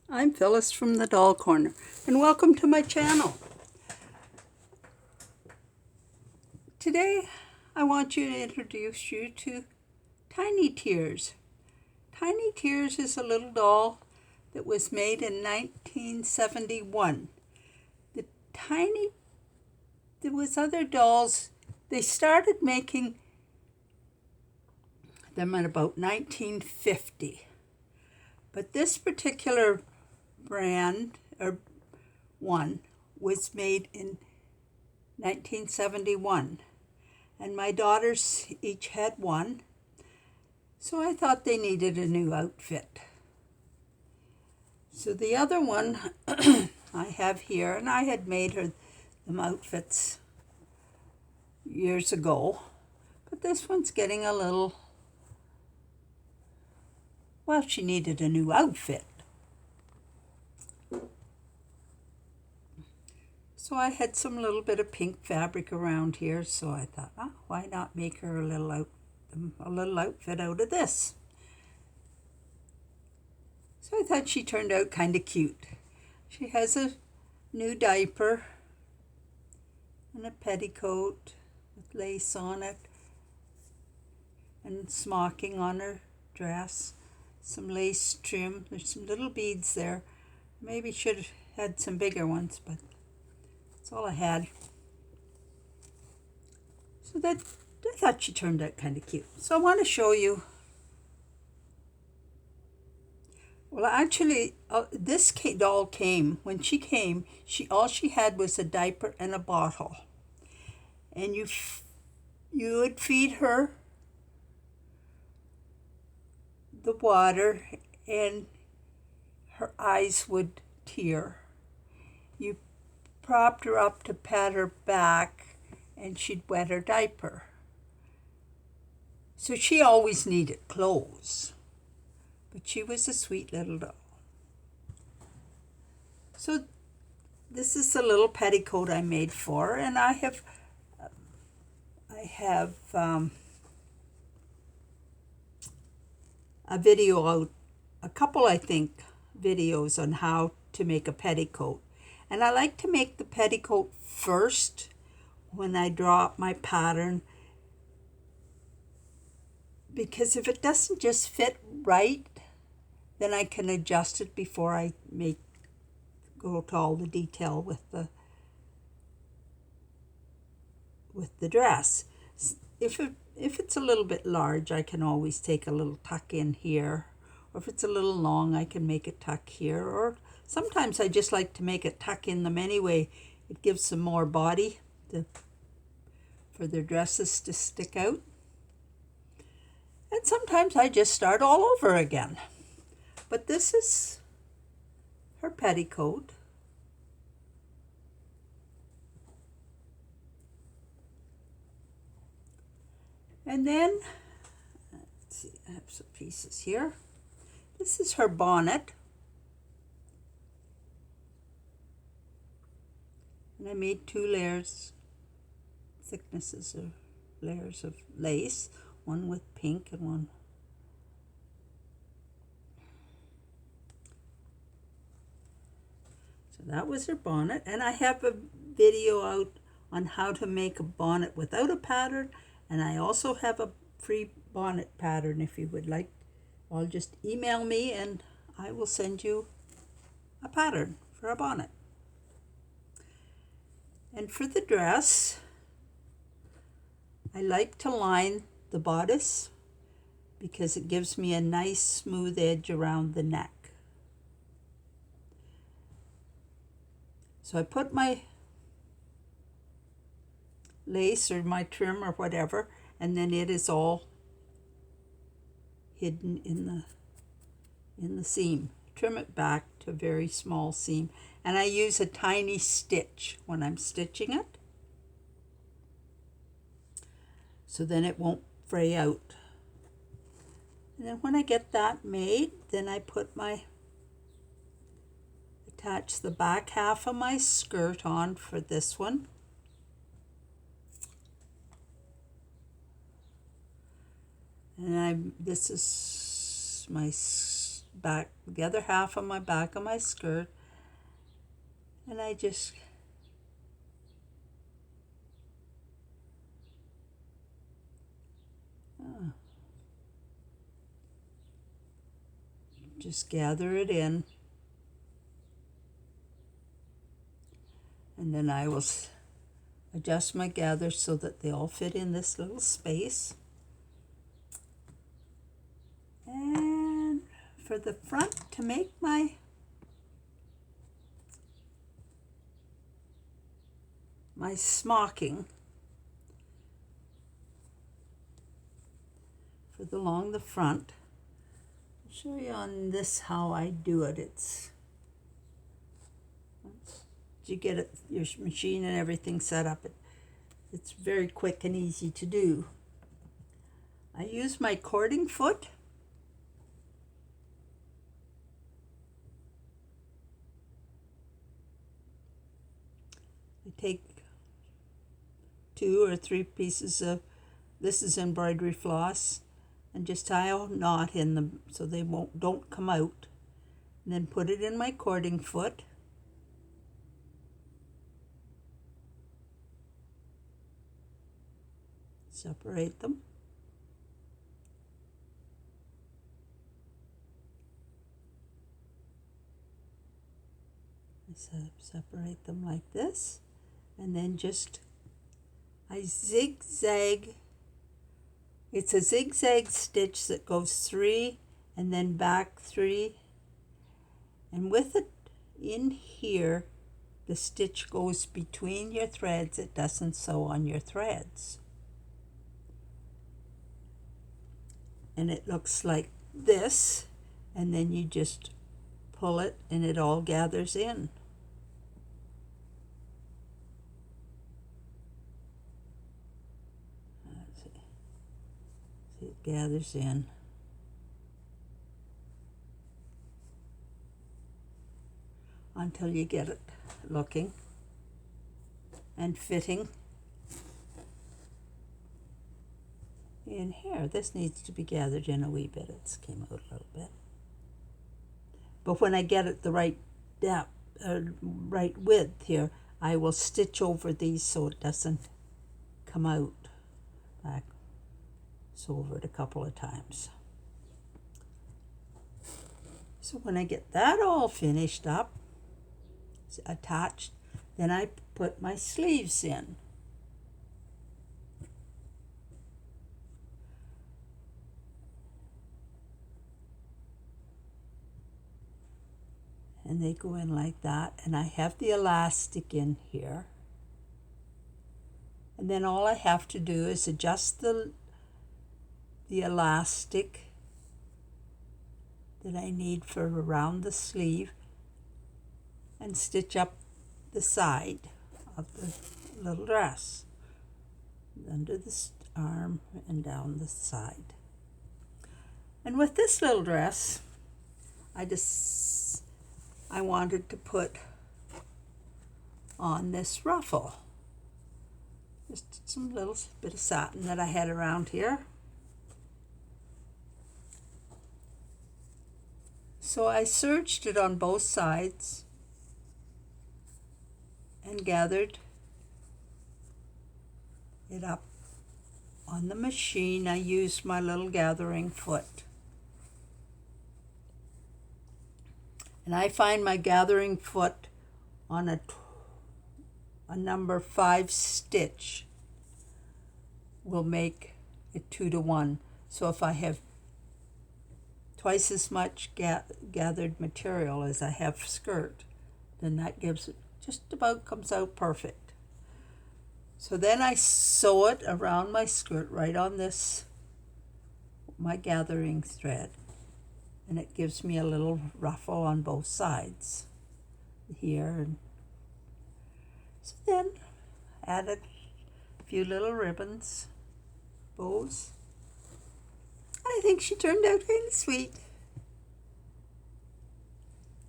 I'm Phyllis from the Doll Corner, and welcome to my channel. Today, I want you to introduce you to Tiny Tears. Tiny Tears is a little doll that was made in 1971. There was other dolls, they started making them at about 1950. But this particular brand, or one, was made in 1971. And my daughters each had one, so I thought they needed a new outfit. So the other one I have here, and I had made her them outfits years ago, but this one's getting a little, well, she needed a new outfit. So I had some little bit of pink fabric around here, so I thought, why not make her a little outfit out of this? So I thought she turned out kind of cute. She has a new diaper and a petticoat with lace on it and smocking on her dress, some lace trim. There's some little beads there. Maybe should have had some bigger ones, but that's all I had. So I thought she turned out kind of cute. So I want to show you. Well, actually, this doll came, when she came, all she had was a diaper and a bottle. And you would feed her the water and her eyes would tear. You propped her up to pat her back and she'd wet her diaper. So she always needed clothes, but she was a sweet little doll. So this is a little petticoat I made for her, and I have a video out, a couple I think videos on how to make a petticoat. And I like to make the petticoat first when I draw up my pattern, because if it doesn't just fit right, then I can adjust it before I go to all the detail with the dress. If it's a little bit large, I can always take a little tuck in here, or if it's a little long, I can make it tuck here, or sometimes I just like to make it tuck in them anyway. It gives some more body for their dresses to stick out. And sometimes I just start all over again. But this is her petticoat. And then, let's see, I have some pieces here. This is her bonnet. And I made 2 layers, thicknesses of layers of lace, one with pink and one. So that was her bonnet, and I have a video out on how to make a bonnet without a pattern, and I also have a free bonnet pattern if you would like. Or just email me and I will send you a pattern for a bonnet. And for the dress, I like to line the bodice because it gives me a nice smooth edge around the neck. So I put my lace or my trim or whatever, and then it is all hidden in the seam. Trim it back to a very small seam, and I use a tiny stitch when I'm stitching it, so then it won't fray out. And then when I get that made, then I attach the back half of my skirt on for this one. And this is my back, the other half on my back of my skirt, and I just gather it in, and then I will adjust my gathers so that they all fit in this little space. And for the front, to make my smocking, along the front, I'll show you on this how I do it. It's you get it, your machine and everything set up. It's very quick and easy to do. I use my cording foot. I take 2 or 3 pieces of, this is embroidery floss, and just tie a knot in them so they don't come out. And then put it in my cording foot. Separate them. Separate them like this, and then just I zigzag. It's a zigzag stitch that goes 3 and then back 3, and with it in here the stitch goes between your threads. It doesn't sew on your threads, and it looks like this, and then you just pull it and it all gathers in. See, it gathers in. Until you get it looking and fitting in here. This needs to be gathered in a wee bit. It's came out a little bit. But when I get it the right depth, right width here, I will stitch over these so it doesn't come out back. Sew over it a couple of times. So when I get that all finished up, attached, then I put my sleeves in. And they go in like that, and I have the elastic in here. And then all I have to do is adjust the elastic that I need for around the sleeve and stitch up the side of the little dress, under the arm and down the side. And with this little dress, I wanted to put on this ruffle. Just some little bit of satin that I had around here. So I serged it on both sides and gathered it up on the machine. I used my little gathering foot. And I find my gathering foot on a number 5 stitch will make it 2 to 1. So if I have twice as much gathered material as I have skirt, then that gives it just about comes out perfect. So then I sew it around my skirt right on this, my gathering thread, and it gives me a little ruffle on both sides here. And so then added a few little ribbons, bows. I think she turned out kind of sweet.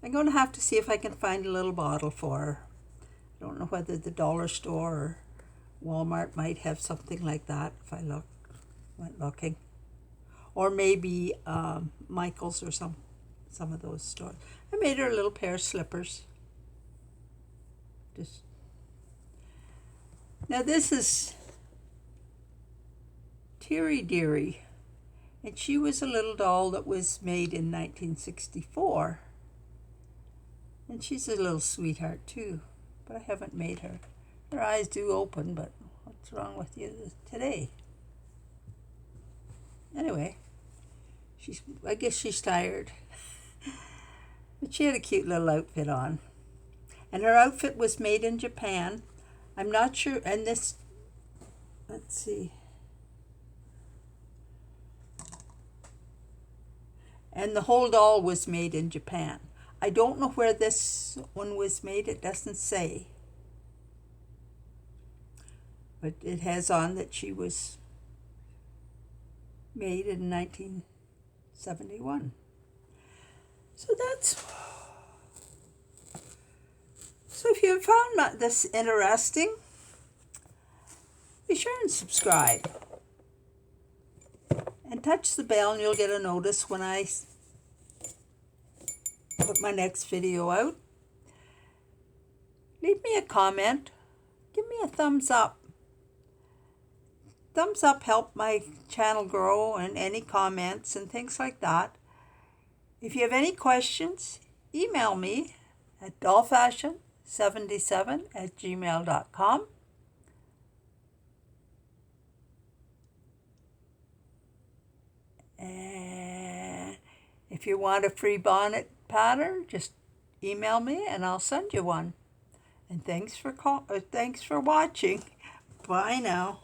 I'm going to have to see if I can find a little bottle for her. I don't know whether the dollar store or Walmart might have something like that if I went looking. Or maybe Michael's or some of those stores. I made her a little pair of slippers. Now this is Terri Deary, and she was a little doll that was made in 1964. And she's a little sweetheart too, but I haven't made her. Her eyes do open, but what's wrong with you today? Anyway, I guess she's tired. But she had a cute little outfit on. And her outfit was made in Japan. I'm not sure, and this, let's see. And the whole doll was made in Japan. I don't know where this one was made. It doesn't say. But it has on that she was made in 1971. So if you found this interesting, be sure and subscribe. And touch the bell and you'll get a notice when I put my next video out. Leave me a comment. Give me a thumbs up. Thumbs up help my channel grow, and any comments and things like that. If you have any questions, email me at dollfashion77@gmail.com. And if you want a free bonnet pattern, just email me and I'll send you one. And thanks for watching. Bye now.